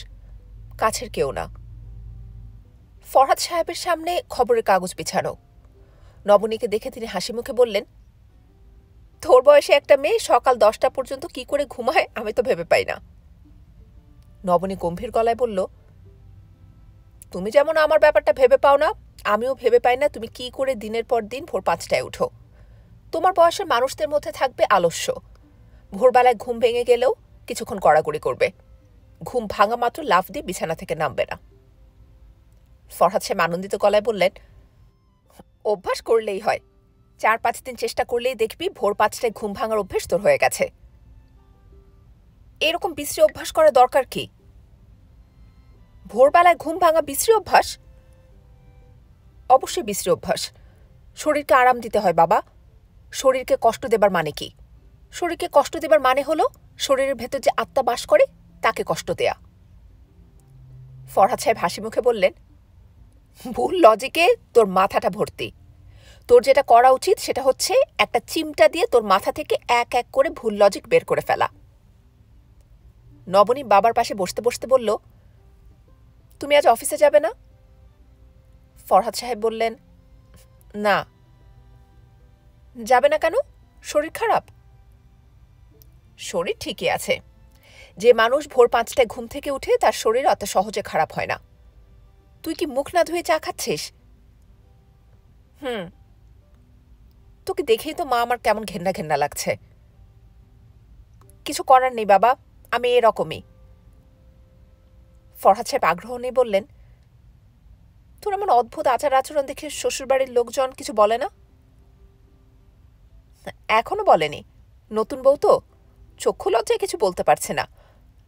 কাছের কেউ না। ফরহাদ সাহেবের সামনে খবরের কাগজ বিছানো। নবনীকে দেখে তিনি হাসি মুখে বললেন, তোর বয়সে একটা মেয়ে সকাল 10টা পর্যন্ত কি করে ঘুমায় আমি তো ভেবে পাই না। নবনী গম্ভীর গলায় বলল, তুমি যেমন আমার ব্যাপারটা ভেবে পাও না, আমিও ভেবে পাই না তুমি কি করে দিনের পর দিন ভোর 5টায় উঠো। তোমার বয়সের মানুষদের মধ্যে থাকবে আলস্য। ভোরবেলায় ঘুম ভেঙে গেলেও কিছুক্ষণ কড়াকড়ি করবে, ঘুম ভাঙা মাত্র লাফ দিয়ে বিছানা থেকে নামবে না। ফরহাদ সাহেব আনন্দিত গলায় বললেন, অভ্যাস করলেই হয়, 4-5 দিন চেষ্টা করলেই দেখবি ভোর 5টায় ঘুম ভাঙার অভ্যেস তোর হয়ে গেছে। এরকম বিশ্রী অভ্যাস করা দরকার কি? ভোরবেলায় ঘুম ভাঙা বিশ্রী অভ্যাস? অবশ্যই বিশ্রী অভ্যাস। শরীরকে আরাম দিতে হয় বাবা। শরীরকে কষ্ট দেবার মানে কি? শরীরকে কষ্ট দেবার মানে হলো শরীরের ভেতর যে আত্মা বাস করে তাকে কষ্ট দেয়া। ফরহাদ সাহেব হাসি মুখে বললেন, ভুল লজিকে তোর মাথাটা ভর্তি। তোর যেটা করা উচিত সেটা হচ্ছে একটা চিমটা দিয়ে তোর মাথা থেকে এক এক করে ভুল লজিক বের করে ফেলা। নবনী বাবার পাশে বসতে বসতে বলল, তুমি আজ অফিসে যাবে না? ফরহাদ সাহেব বললেন, না। যাবে না কেন? শরীর খারাপ? শরীর ঠিকই আছে। যে মানুষ ভোর 5টায় ঘুম থেকে উঠে তার শরীর অত সহজে খারাপ হয় না। তুই কি মুখ না ধুয়ে চা খাচ্ছিস? তোকে দেখেই তো মা আমার কেমন ঘেন্না ঘেন্না লাগছে। কিছু করার নেই বাবা, আমি এরকমই। ফরহাদ সাহেব আগ্রহ নিয়ে বললেন, তোর এমন অদ্ভুত আচার আচরণ দেখে শ্বশুরবাড়ির লোকজন কিছু বলে না? এখনো বলেনি, নতুন বউ তো, চক্ষু লজ্জায় কিছু বলতে পারছে না।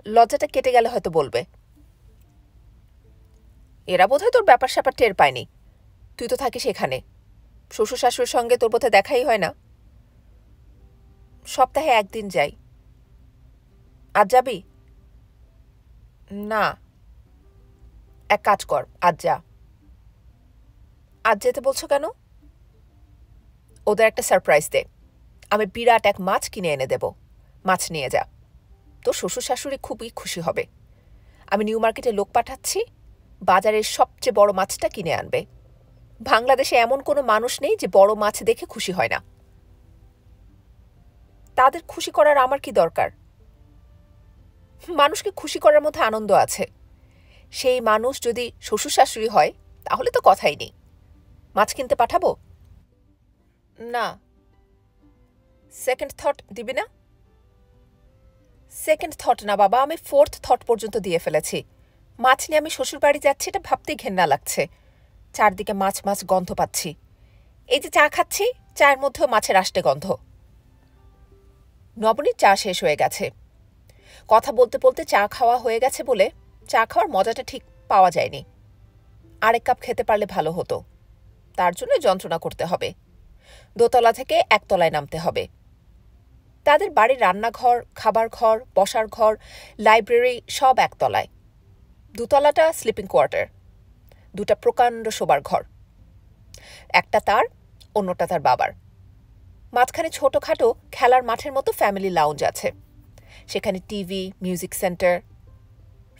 লজ্জাটা কেটে গেলে হয়তো বলবে। এরা বোধহয় তোর ব্যাপার স্যাপার টের পায়নি। তুই তো থাকিস এখানে, শ্বশুর শাশুড়ির সঙ্গে তোর বোধহয় দেখাই হয় না। সপ্তাহে 1 দিন যাই। আজ যাবি? না। এক কাজ কর, আজ যা। আজ যেতে বলছো কেন? ওদের একটা সারপ্রাইজ দে। আমি বিরাট এক মাছ কিনে এনে দেব, মাছ নিয়ে যা। তোর শ্বশুর শাশুড়ি খুবই খুশি হবে। আমি নিউ মার্কেটে লোক পাঠাচ্ছি, বাজারের সবচেয়ে বড় মাছটা কিনে আনবে। বাংলাদেশে এমন কোনো মানুষ নেই যে বড় মাছ দেখে খুশি হয় না। তাদের খুশি করার আমার কি দরকার? মানুষকে খুশি করার মধ্যে আনন্দ আছে। সেই মানুষ যদি শ্বশুর শাশুড়ি হয় তাহলে তো কথাই নেই। মাছ কিনতে পাঠাবো? না। সেকেন্ড থট দিবি না? সেকেন্ড থট না বাবা, আমি 4th থট পর্যন্ত দিয়ে ফেলেছি। মাছ নিয়ে আমি শ্বশুর বাড়ি যাচ্ছি, এটা ভাবতেই ঘেন্না লাগছে। চারদিকে মাছ মাছ গন্ধ পাচ্ছি। এই যে চা খাচ্ছি, চায়ের মধ্যেও মাছের আষ্টে গন্ধ। নবনীর চা শেষ হয়ে গেছে। কথা বলতে বলতে চা খাওয়া হয়ে গেছে বলে চা খাওয়ার মজাটা ঠিক পাওয়া যায়নি। আরেক কাপ খেতে পারলে ভালো হতো। তার জন্য যন্ত্রণা করতে হবে। দোতলা থেকে একতলায় নামতে হবে। তাদের বাড়ির রান্নাঘর, খাবার ঘর, বসার ঘর, লাইব্রেরি সব একতলায়। দুতলাটা স্লিপিং কোয়ার্টার, 2টা প্রকাণ্ড শোবার ঘর। একটা তার, অন্যটা তার বাবার। মাঝখানে ছোটখাটো খেলার মাঠের মতো ফ্যামিলি লাউঞ্জ আছে। সেখানে টিভি, মিউজিক সেন্টার।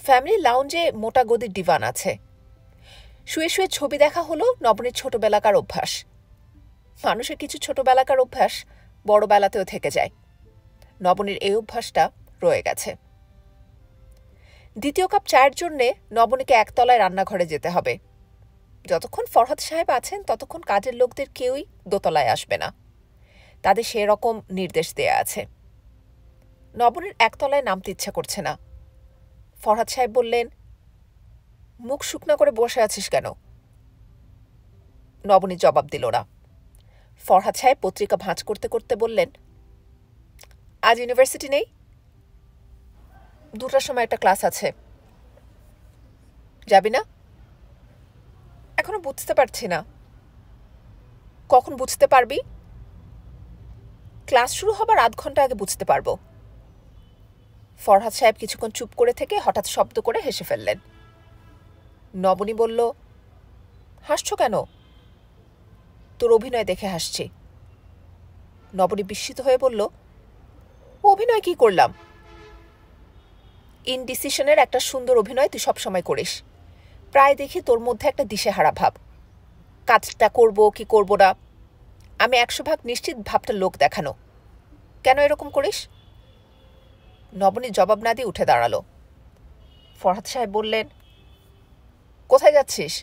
ফ্যামিলি লাউঞ্জে মোটা গদির ডিভান আছে। শুয়ে শুয়ে ছবি দেখা হলো নবনীর ছোটবেলাকার অভ্যাস। মানুষের কিছু ছোটবেলাকার অভ্যাস বড়বেলাতেও থেকে যায়। নবনীর এই অভ্যাসটা রয়ে গেছে। দ্বিতীয় কাপ চায়ের জন্যে নবনীকে একতলায় রান্নাঘরে যেতে হবে। যতক্ষণ ফরহাদ সাহেব আছেন ততক্ষণ কাজের লোকদের কেউই দোতলায় আসবে না। তাদের সেরকম নির্দেশ দেয়া আছে। নবনীর একতলায় নামতে ইচ্ছা করছে না। ফরহাদ সাহেব বললেন, মুখ শুকনা করে বসে আছিস কেন? নবনী জবাব দিল না। ফরহাদ সাহেব পত্রিকা ভাঁজ করতে করতে বললেন, আজ ইউনিভার্সিটি নেই? 2টার সময় একটা ক্লাস আছে। যাবি না? এখনো বুঝতে পারছি না। কখন বুঝতে পারবি? ক্লাস শুরু হবার আধ ঘন্টা আগে বুঝতে পারবো। ফরহাদ সাহেব কিছুক্ষণ চুপ করে থেকে হঠাৎ শব্দ করে হেসে ফেললেন। নবনী বলল, হাসছ কেন? তোর অভিনয় দেখে হাসছি। নবনী বিস্মিত হয়ে বলল, অভিনয় কি করলাম? ইনডিসিশনের একটা সুন্দর অভিনয় তুই সবসময় করিস। প্রায় দেখি তোর মধ্যে একটা দিশেহারা ভাব। কাজটা করব কি করব না আমি 100% নিশ্চিত ভাবটা লোক দেখানো। কেন এরকম করিস? নবনী জবাব না দিয়ে উঠে দাঁড়ালো। ফরহাদ সাহেব বললেন, কোথায় যাচ্ছিস?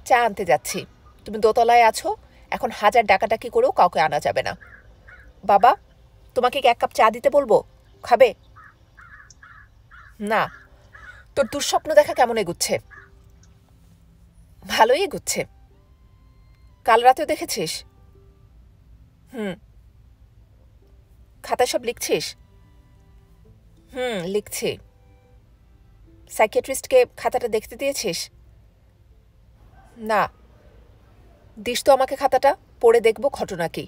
চা আনতে যাচ্ছি। তুমি দোতলায় আছো, এখন 1000 ডাকাডাকি করেও কাউকে আনা যাবে না। বাবা, তোমাকে কি 1 কাপ চা দিতে বলবো? খাবে? না। তোর দুঃস্বপ্ন দেখা কেমন এগুচ্ছে? ভালোই এগুচ্ছে। কাল রাতেও দেখেছিস? খাতায় সব লিখছিস? লিখছি। সাইকিয়াট্রিস্টকে খাতাটা দেখতে দিয়েছিস? না। দিস তো আমাকে খাতাটা, পড়ে দেখব ঘটনা কি।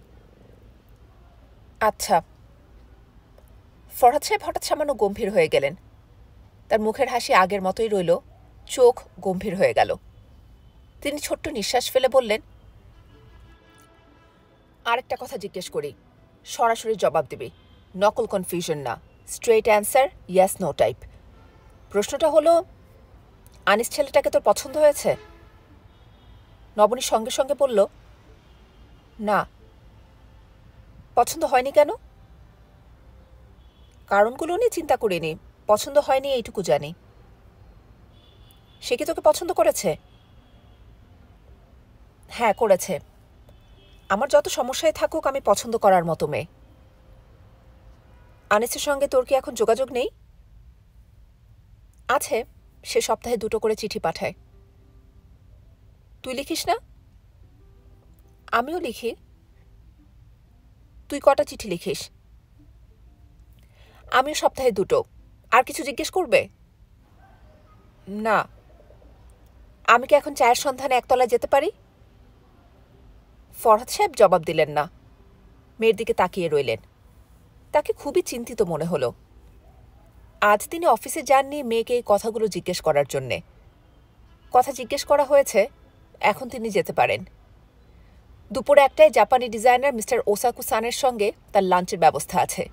আচ্ছা। ফরহাদ সাহেব হঠাৎ সামান্য গম্ভীর হয়ে গেলেন। তার মুখের হাসি আগের মতোই রইল, চোখ গম্ভীর হয়ে গেল। তিনি ছোট্ট নিঃশ্বাস ফেলে বললেন, আরেকটা কথা জিজ্ঞেস করি, সরাসরি জবাব দিবি, নকল কনফিউশন না, straight answer, yes no type. প্রশ্নটা হলো, আনিস ছেলেটাকে তোর পছন্দ হয়েছে? নবনী সঙ্গে সঙ্গে বলল, না। পছন্দ হয়নি কেন? কারণগুলো নিয়ে চিন্তা করিনি, পছন্দ হয়নি এইটুকু জানি। সে কি তোকে পছন্দ করেছে? হ্যাঁ, করেছে। আমার যত সমস্যায় থাকুক, আমি পছন্দ করার মতো মেয়ে। আনিসের সঙ্গে তোর কি এখন যোগাযোগ নেই? আছে, সে সপ্তাহে 2টো করে চিঠি পাঠায়। তুই লিখিস না? আমিও লিখি। তুই কটা চিঠি লিখিস? আমিও সপ্তাহে 2টো। আর কিছু জিজ্ঞেস করবে? না। আমি কি এখন চায়ের সন্ধানে একতলায় যেতে পারি? ফরহাদ সাহেব জবাব দিলেন না, মেয়ের দিকে তাকিয়ে রইলেন। তাকে খুবই চিন্তিত মনে হলো। আজ তিনি অফিসে যাননি মেয়েকে এই কথাগুলো জিজ্ঞেস করার জন্যে। কথা জিজ্ঞেস করা হয়েছে, এখন তিনি যেতে পারেন। দুপুরে 1টায় জাপানি ডিজাইনার মিস্টার ওসাকু-সানের সঙ্গে তার লাঞ্চের ব্যবস্থা আছে।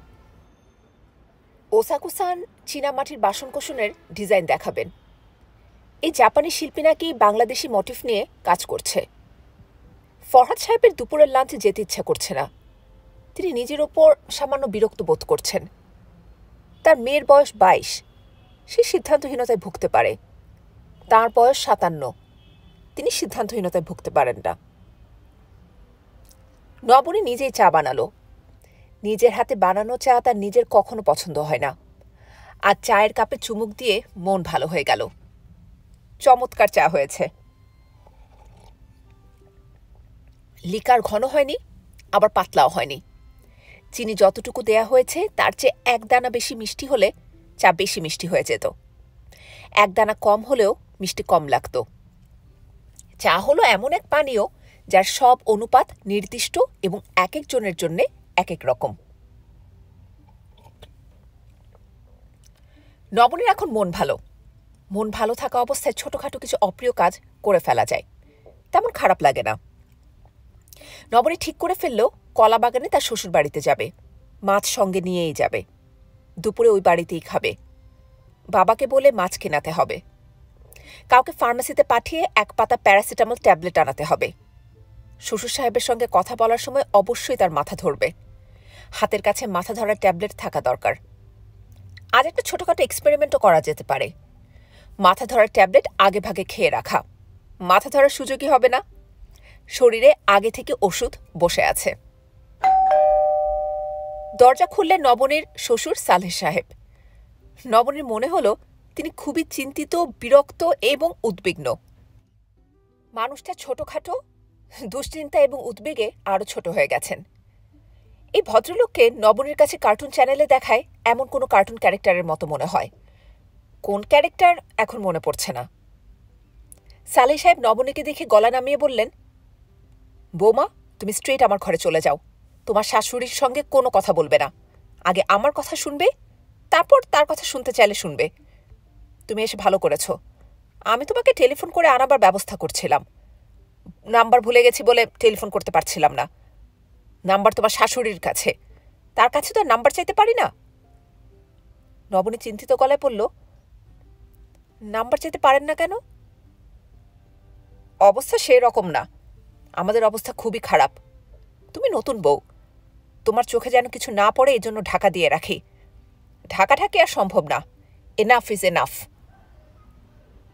ওসাকু-সান চীনামাটির বাসনকোসনের ডিজাইন দেখাবেন। এই জাপানি শিল্পী নাকি বাংলাদেশি মোটিভ নিয়ে কাজ করছে। ফরহাদ সাহেবের দুপুরের লাঞ্চে যেতে ইচ্ছা করছে না। তিনি নিজের ওপর সামান্য বিরক্ত বোধ করছেন। তার মেয়ের বয়স 22, সে সিদ্ধান্তহীনতায় ভুগতে পারে। তার বয়স 57, তিনি সিদ্ধান্তহীনতায় ভুগতে পারেন না। নবনী নিজেই চা বানালো। নিজের হাতে বানানো চা তার নিজের কখনো পছন্দ হয় না। আর চায়ের কাপে চুমুক দিয়ে মন ভালো হয়ে গেল। চমৎকার চা হয়েছে। লিকার ঘন হয়নি, আবার পাতলাও হয়নি। চিনি যতটুকু দেয়া হয়েছে তার চেয়ে 1 দানা বেশি মিষ্টি হলে চা বেশি মিষ্টি হয়ে যেত। 1 দানা কম হলেও মিষ্টি কম লাগত। চা হলো এমন এক পানীয় যার সব অনুপাত নির্দিষ্ট এবং এক একজনের জন্য এক এক রকম। নবনীর এখন মন ভালো। মন ভালো থাকা অবস্থায় ছোটখাটো কিছু অপ্রিয় কাজ করে ফেলা যায়, তেমন খারাপ লাগে না। নবনী ঠিক করে ফেললেও কলা বাগানে তার শ্বশুর বাড়িতে যাবে, মাছ সঙ্গে নিয়েই যাবে। দুপুরে ওই বাড়িতেই খাবে। বাবাকে বলে মাছ কেনাতে হবে। কাউকে ফার্মেসিতে পাঠিয়ে 1 পাতা প্যারাসিটামল ট্যাবলেট আনাতে হবে। শ্বশুর সাহেবের সঙ্গে কথা বলার সময় অবশ্যই তার মাথা ধরবে। হাতের কাছে মাথা ধরার ট্যাবলেট থাকা দরকার। আজ একটা ছোটখাটো এক্সপেরিমেন্টও করা যেতে পারে। মাথা ধরার ট্যাবলেট আগে ভাগে খেয়ে রাখা। মাথা ধরার সুযোগই হবে না। শরীরে আগে থেকে ওষুধ বসে আছে। দরজা খুললেন নবনীর শ্বশুর সালেহ সাহেব। নবনীর মনে হলো তিনি খুবই চিন্তিত, বিরক্ত এবং উদ্বিগ্ন। মানুষটা ছোটখাটো, দুশ্চিন্তা এবং উদ্বেগে আরও ছোট হয়ে গেছেন। এই ভদ্রলোককে নবনীর কাছে কার্টুন চ্যানেলে দেখায় এমন কোনো কার্টুন ক্যারেক্টারের মতো মনে হয়। কোন ক্যারেক্টার এখন মনে পড়ছে না। সালেহ সাহেব নবনীকে দেখে গলা নামিয়ে বললেন, বৌমা, তুমি স্ট্রেট আমার ঘরে চলে যাও। তোমার শাশুড়ির সঙ্গে কোনো কথা বলবে না। আগে আমার কথা শুনবে, তারপর তার কথা শুনতে চাইলে শুনবে। তুমি এসে ভালো করেছ। আমি তোমাকে টেলিফোন করে আনাবার ব্যবস্থা করছিলাম। নাম্বার ভুলে গেছি বলে টেলিফোন করতে পারছিলাম না। নাম্বার তোমার শাশুড়ির কাছে, তার কাছে তো আর নাম্বার চাইতে পারি না। নবনী চিন্তিত গলায় বলল, নাম্বার চাইতে পারেন না কেন? অবস্থা সেই রকম না, আমাদের অবস্থা খুবই খারাপ। তুমি নতুন বউ, তোমার চোখে যেন কিছু না পড়ে এই জন্য ঢাকা দিয়ে রাখি। ঢাকাঢাকি আর সম্ভব না। Enough is enough.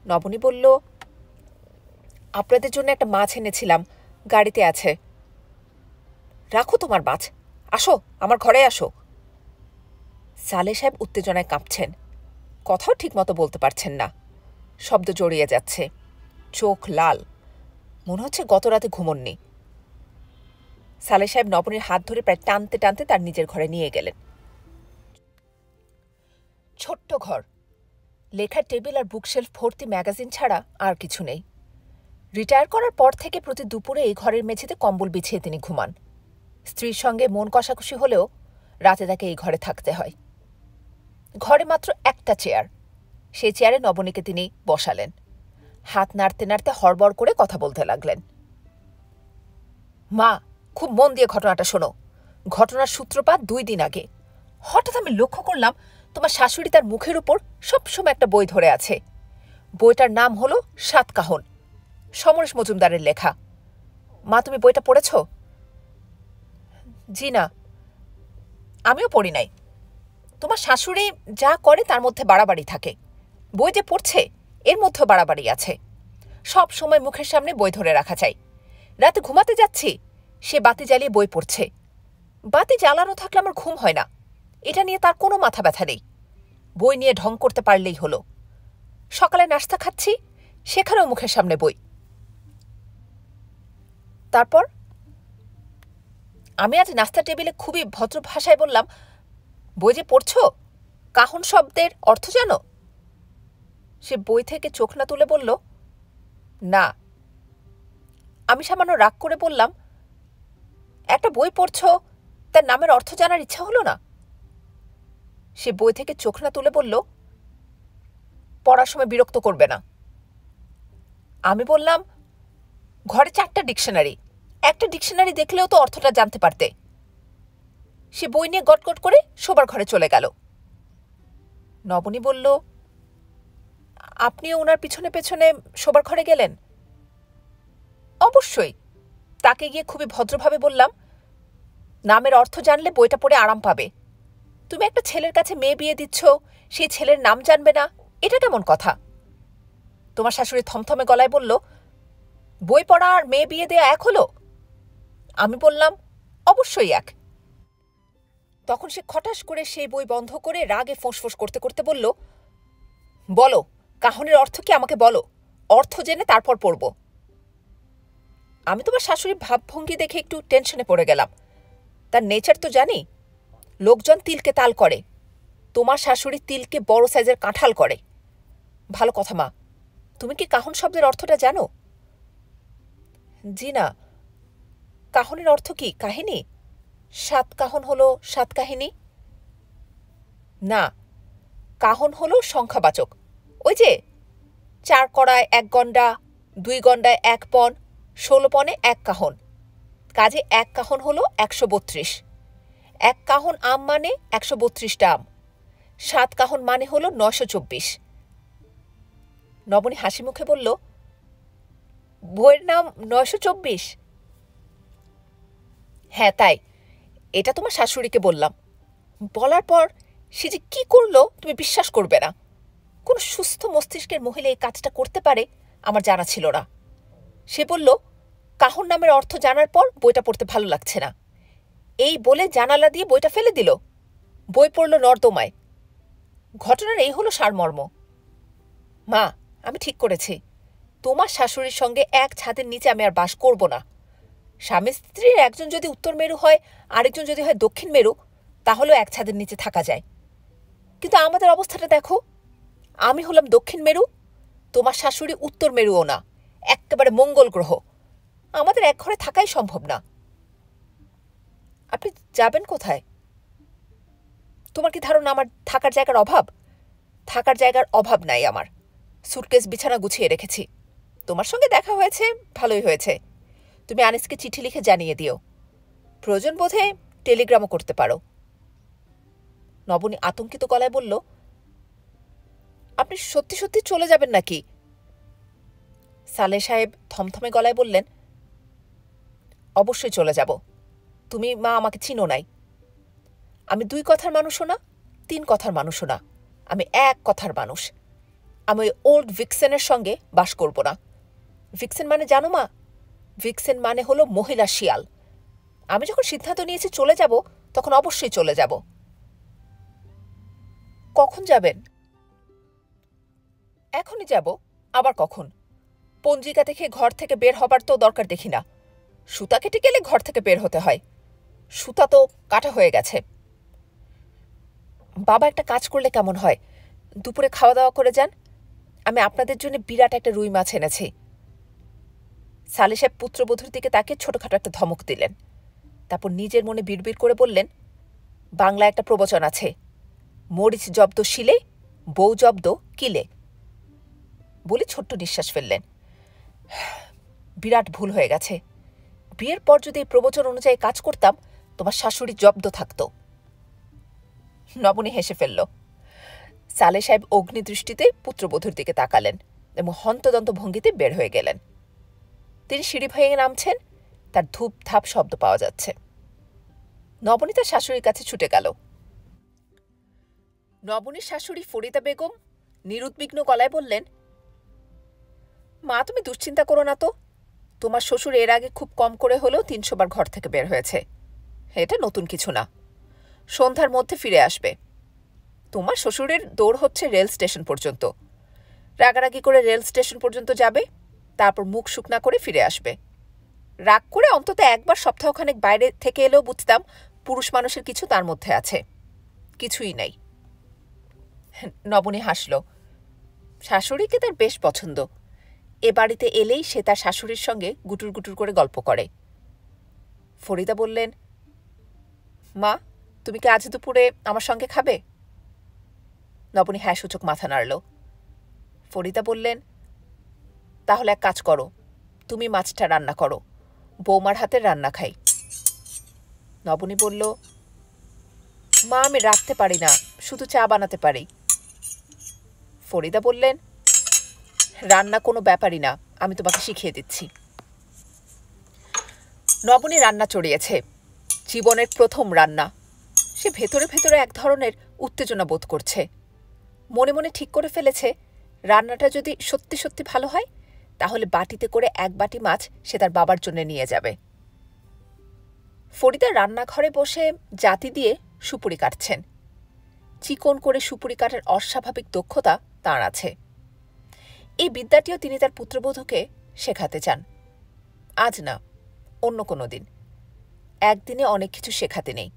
নবনী বলল, আপনাদের জন্য একটা মাছ এনেছিলাম, গাড়িতে আছে। রাখো তোমার মাছ, আসো আমার ঘরে আসো। সালেহ সাহেব উত্তেজনায় কাঁপছেন, কথাও ঠিকমতো বলতে পারছেন না। শব্দ জড়িয়ে যাচ্ছে, চোখ লাল, মনে হচ্ছে গত রাতে ঘুমননি। সালেহ সাহেব নবনীর হাত ধরে প্রায় টানতে টানতে তার নিজের ঘরে নিয়ে গেলেন। ছোট্ট ঘর, লেখার টেবিল আর বুকশেলফ ভর্তি ম্যাগাজিন ছাড়া আর কিছু নেই। রিটায়ার করার পর থেকে প্রতি দুপুরে এই ঘরের মেঝেতে কম্বল বিছিয়ে তিনি ঘুমান। স্ত্রীর সঙ্গে মন কষাকষি হলেও রাতে তাকে এই ঘরে থাকতে হয়। ঘরে মাত্র একটা চেয়ার, সেই চেয়ারে নবনীকে তিনি বসালেন। হাত নাড়তে নাড়তে হড়বড় করে কথা বলতে লাগলেন। মা, খুব মন দিয়ে ঘটনাটা শোনো। ঘটনার সূত্রপাত 2 দিন আগে। হঠাৎ আমি লক্ষ্য করলাম তোমার শাশুড়ি তার মুখের উপর সবসময় একটা বই ধরে আছে। বইটার নাম হলো সাতকাহন, সমরেশ মজুমদারের লেখা। মা, তুমি বইটা পড়েছ? জি না, আমিও পড়ি নাই। তোমার শাশুড়ি যা করে তার মধ্যে বাড়াবাড়ি থাকে। বই যে পড়ছে এর মধ্যেও বাড়াবাড়ি আছে। সব সময় মুখের সামনে বই ধরে রাখা চাই। রাতে ঘুমাতে যাচ্ছি, সে বাতি জ্বালিয়ে বই পড়ছে। বাতি জ্বালানো থাকলে আমার ঘুম হয় না। এটা নিয়ে তার কোনো মাথা ব্যথা নেই। বই নিয়ে ঢং করতে পারলেই হলো। সকালে নাস্তা খাচ্ছি, সেখানেও মুখের সামনে বই। তারপর আমি আজ নাস্তা টেবিলে খুবই ভদ্র ভাষায় বললাম, বই যে পড়ছ, কাহন শব্দের অর্থ জানো? সে বই থেকে চোখ না তুলে বলল, না। আমি সামান্য রাগ করে বললাম, একটা বই পড়ছ, তার নামের অর্থ জানার ইচ্ছা হলো না? সে বই থেকে চোখ না তুলে বলল, পড়ার সময় বিরক্ত করবে না। আমি বললাম, ঘরে 4টা ডিকশনারি, একটা ডিকশনারি দেখলেও তো অর্থটা জানতে পারতে। সে বই নিয়ে গটগট করে শোবার ঘরে চলে গেল। নবনী বলল, আপনিও ওনার পিছনে পেছনে শোবার ঘরে গেলেন? অবশ্যই। তাকে গিয়ে খুবই ভদ্রভাবে বললাম, নামের অর্থ জানলে বইটা পড়ে আরাম পাবে। তুমি একটা ছেলের কাছে মেয়ে বিয়ে দিচ্ছ, সেই ছেলের নাম জানবে না, এটা কেমন কথা? তোমার শাশুড়ি থমথমে গলায় বলল, বই পড়া আর মেয়ে বিয়ে দেয়া এক হলো? আমি বললাম, অবশ্যই এক। তখন সে খটাস করে সেই বই বন্ধ করে রাগে ফোঁসফোঁস করতে করতে বলল, বলো, কাহনের অর্থ কি আমাকে বলো। অর্থ জেনে তারপর পড়ব। আমি তোমার শাশুড়ির ভাবভঙ্গি দেখে একটু টেনশনে পড়ে গেলাম। তার নেচার তো জানি। লোকজন তিলকে তাল করে, তোমার শাশুড়ি তিলকে বড় সাইজের কাঁঠাল করে। ভালো কথা মা, তুমি কি কাহন শব্দের অর্থটা জানো? জি না। কাহনের অর্থ কি, কাহিনী? 7 কাহন হলো 7 কাহিনী? না, কাহন হলো সংখ্যাবাচক। ওই যে 4 কড়ায় 1 গন্ডা, 2 গন্ডায় 1 পণ, 16 পণে 1 কাহন। কাজে 1 কাহন হলো 132। 1 কাহন আম মানে 132টা আম। 7 কাহন মানে হলো 924। নবনী হাসি মুখে বলল, বইয়ের নাম 924? হ্যাঁ তাই, এটা তোমার শাশুড়িকে বললাম। বলার পর সে যে কি করলো তুমি বিশ্বাস করবে না। কোনো সুস্থ মস্তিষ্কের মহিলা এই কাজটা করতে পারে আমার জানা ছিল না। সে বলল, কাহন নামের অর্থ জানার পর বইটা পড়তে ভালো লাগছে না, এই বলে জানালা দিয়ে বইটা ফেলে দিল। বই পড়ল নর্দমায়। ঘটনার এই হলো সারমর্ম। মা, আমি ঠিক করেছি, তোমার শাশুড়ির সঙ্গে এক ছাদের নিচে আমি আর বাস করব না। স্বামী স্ত্রীর একজন যদি উত্তর মেরু হয়, আরেকজন যদি হয় দক্ষিণ মেরু, তাহলেও এক ছাদের নিচে থাকা যায়। কিন্তু আমাদের অবস্থাটা দেখো, আমি হলাম দক্ষিণ মেরু, তোমার শাশুড়ি উত্তর মেরুও না, একেবারে মঙ্গল গ্রহ। আমাদের এক ঘরে থাকাই সম্ভব না। আপনি যাবেন কোথায়? তোমার কি ধারণা আমার থাকার জায়গার অভাব? থাকার জায়গার অভাব নাই আমার। সুটকেস বিছানা গুছিয়ে রেখেছি। তোমার সঙ্গে দেখা হয়েছে, ভালোই হয়েছে। তুমি আনিসকে চিঠি লিখে জানিয়ে দিও। প্রয়োজন বোধে টেলিগ্রামও করতে পারো। নবনী আতঙ্কিত গলায় বলল, আপনি সত্যি সত্যি চলে যাবেন নাকি? সালেহ সাহেব থমথমে গলায় বললেন, অবশ্যই চলে যাব। তুমি মা আমাকে চিনো নাই। আমি 2 কথার মানুষও না, 3 কথার মানুষও না, আমি 1 কথার মানুষ। আমি ওই ওল্ড ভিক্সেনের সঙ্গে বাস করব না। ভিক্সেন মানে জানো মা? ভিক্সেন মানে হলো মহিলা শিয়াল। আমি যখন সিদ্ধান্ত নিয়েছি চলে যাব, তখন অবশ্যই চলে যাব। কখন যাবেন? এখনই যাব। আবার কখন? পঞ্জিকা দেখে ঘর থেকে বের হবার তো দরকার দেখি না। সুতা কেটে গেলে ঘর থেকে বের হতে হয়। সুতা তো কাটা হয়ে গেছে। বাবা একটা কাজ করলে কেমন হয়? দুপুরে খাওয়া দাওয়া করে যান। আমি আপনাদের জন্য বিরাট একটা রুই মাছ এনেছি। সালেহ সাহেব পুত্রবধূর দিকে তাকে ছোটখাটো একটা ধমক দিলেন। তারপর নিজের মনে বিড়বিড় করে বললেন, বাংলায় একটা প্রবচন আছে, মরিচ জব্দ শিলে, বউ জব্দ কিলে। বলে ছোট্ট নিঃশ্বাস ফেললেন। বিরাট ভুল হয়ে গেছে। বিয়ের পর যদি এই প্রবচন অনুযায়ী কাজ করতাম, তোমার শাশুড়ি জব্দ থাকত। নবনী হেসে ফেলল। সালেহ সাহেব অগ্নিদৃষ্টিতে পুত্রবধূর দিকে তাকালেন এবং হন্তদন্ত ভঙ্গিতে বের হয়ে গেলেন। তিনি সিঁড়ি ভেঙে নামছেন, তার ধূপ ধাপ শব্দ পাওয়া যাচ্ছে। নবনী তার শাশুড়ির কাছে ছুটে গেল। নবনীর শাশুড়ি ফরিদা বেগম নিরুদ্বিগ্ন গলায় বললেন, মা তুমি দুশ্চিন্তা করো না তো। তোমার শ্বশুর এর আগে খুব কম করে হলেও 300 বার ঘর থেকে বের হয়েছে। এটা নতুন কিছু না। সন্ধ্যার মধ্যে ফিরে আসবে। তোমার শ্বশুরের দৌড় হচ্ছে রেল স্টেশন পর্যন্ত। রাগারাগি করে রেল স্টেশন পর্যন্ত যাবে, তারপর মুখ শুকনা করে ফিরে আসবে। রাগ করে অন্তত একবার সপ্তাহখানেক বাইরে থেকে এলেও বুঝতাম পুরুষ মানুষের কিছু তার মধ্যে আছে। কিছুই নাই। নবনী হাসল। শাশুড়িকে তার বেশ পছন্দ। এ বাড়িতে এলেই সে তার শাশুড়ির সঙ্গে গুটুর গুটুর করে গল্প করে। ফরিদা বললেন, মা তুমি কি আজ দুপুরে আমার সঙ্গে খাবে? নবনী হ্যাঁ সূচক মাথা নাড়ল। ফরিদা বললেন, তাহলে এক কাজ করো, তুমি মাছটা রান্না করো, বৌমার হাতের রান্না খাই। নবনী বলল, মা আমি রাখতে পারি না, শুধু চা বানাতে পারি। ফরিদা বললেন, রান্না কোনো ব্যাপারই না, আমি তোমাকে শিখিয়ে দিচ্ছি। নবনী রান্না চড়িয়েছে, জীবনের প্রথম রান্না। সে ভেতরে ভেতরে এক ধরনের উত্তেজনা বোধ করছে। মনে মনে ঠিক করে ফেলেছে, রান্নাটা যদি সত্যি সত্যি ভালো হয়, তাহলে বাটিতে করে 1 বাটি মাছ সে তার বাবার জন্য নিয়ে যাবে। ফরিদা রান্নাঘরে বসে জাতি দিয়ে সুপুরি কাটছেন। চিকন করে সুপুরি কাটার অস্বাভাবিক দক্ষতা তাঁর আছে। এই বিদ্যাটিও তিনি তার পুত্রবধূকে শেখাতে চান। আজ না, অন্য কোনো দিন। একদিনে অনেক কিছু শেখাতে নেই।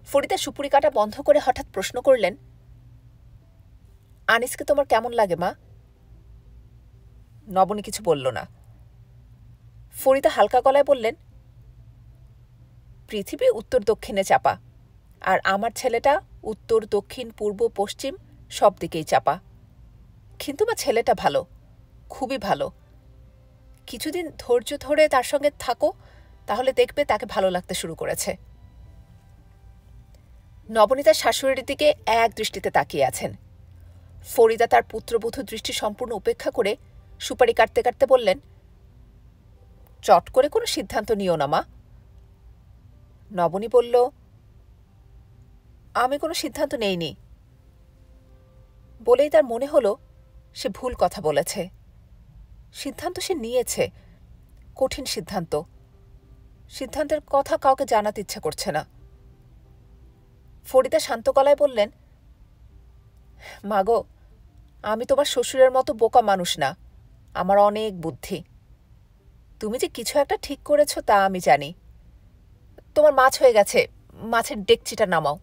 ফরিদা সুপুরি কাটা বন্ধ করে হঠাৎ প্রশ্ন করলেন, আনিসকে তোমার কেমন লাগে মা? নবনী কিছু বলল না। ফরিদা হালকা গলায় বললেন, পৃথিবী উত্তর দক্ষিণে চাপা, আর আমার ছেলেটা উত্তর দক্ষিণ পূর্ব পশ্চিম সব দিকেই চাপা। কিন্তু মা ছেলেটা ভালো, খুবই ভালো। কিছুদিন ধৈর্য ধরে তার সঙ্গে থাকো, তাহলে দেখবে তাকে ভালো লাগতে শুরু করেছে। নবনী তার শাশুড়ির দিকে এক দৃষ্টিতে তাকিয়ে আছেন। ফরিদা তার পুত্রবধূ দৃষ্টি সম্পূর্ণ উপেক্ষা করে সুপারি কাটতে কাটতে বললেন, চট করে কোনো সিদ্ধান্ত নিও না মা। নবনী বলল, আমি কোনো সিদ্ধান্ত নেইনি। বলেই তার মনে হলো সে ভুল কথা বলেছে। সিদ্ধান্ত সে নিয়েছে, কঠিন সিদ্ধান্ত। সিদ্ধান্তের কথা কাউকে জানাতে ইচ্ছে করছে না। ফরিদা শান্ত গলায় বললেন, মাগো, আমি তোমার শ্বশুরের মতো বোকা মানুষ না, আমার অনেক বুদ্ধি। তুমি যে কিছু একটা ঠিক করেছ তা আমি জানি। তোমার মাছ হয়ে গেছে, মাছের ডেকচিটা নামাও।